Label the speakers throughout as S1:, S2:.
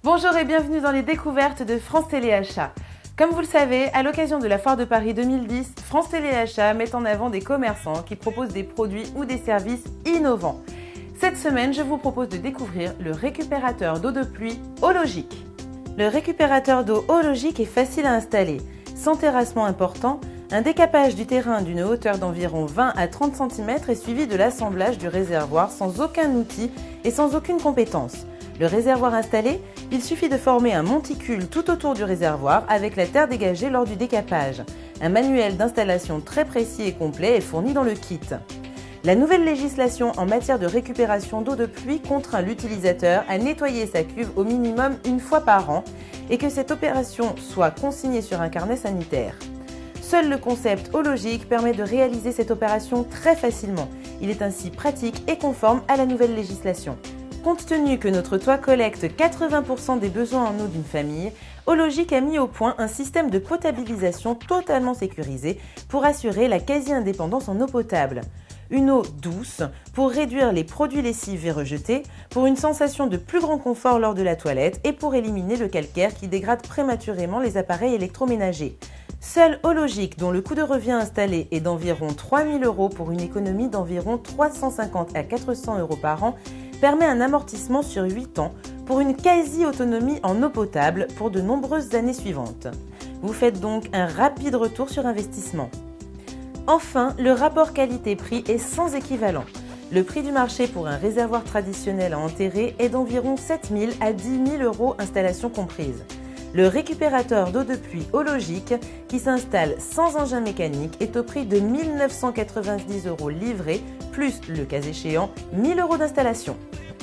S1: Bonjour et bienvenue dans les découvertes de France Télé Achat. Comme vous le savez, à l'occasion de la Foire de Paris 2010, France Télé Achat met en avant des commerçants qui proposent des produits ou des services innovants. Cette semaine, je vous propose de découvrir le récupérateur d'eau de pluie Ologic. Le récupérateur d'eau Ologic est facile à installer. Sans terrassement important, un décapage du terrain d'une hauteur d'environ 20 à 30 cm est suivi de l'assemblage du réservoir sans aucun outil et sans aucune compétence. Le réservoir installé, il suffit de former un monticule tout autour du réservoir avec la terre dégagée lors du décapage. Un manuel d'installation très précis et complet est fourni dans le kit. La nouvelle législation en matière de récupération d'eau de pluie contraint l'utilisateur à nettoyer sa cuve au minimum une fois par an et que cette opération soit consignée sur un carnet sanitaire. Seul le concept Ologic permet de réaliser cette opération très facilement. Il est ainsi pratique et conforme à la nouvelle législation. Compte tenu que notre toit collecte 80% des besoins en eau d'une famille, Ologic a mis au point un système de potabilisation totalement sécurisé pour assurer la quasi-indépendance en eau potable. Une eau douce pour réduire les produits lessifs et rejetés, pour une sensation de plus grand confort lors de la toilette et pour éliminer le calcaire qui dégrade prématurément les appareils électroménagers. Seul Ologic, dont le coût de revient installé est d'environ 3 000 € pour une économie d'environ 350 à 400 € par an, permet un amortissement sur 8 ans pour une quasi-autonomie en eau potable pour de nombreuses années suivantes. Vous faites donc un rapide retour sur investissement. Enfin, le rapport qualité-prix est sans équivalent. Le prix du marché pour un réservoir traditionnel à enterrer est d'environ 7 000 à 10 000 € installation comprise. Le récupérateur d'eau de pluie Ologic, qui s'installe sans engin mécanique, est au prix de 1 990 € livré, plus, le cas échéant, 1 000 € d'installation.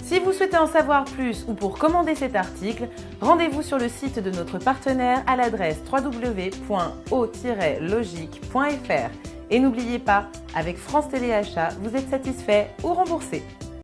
S1: Si vous souhaitez en savoir plus ou pour commander cet article, rendez-vous sur le site de notre partenaire à l'adresse www.o-logic.fr. Et n'oubliez pas, avec France Télé Achat, vous êtes satisfait ou remboursé.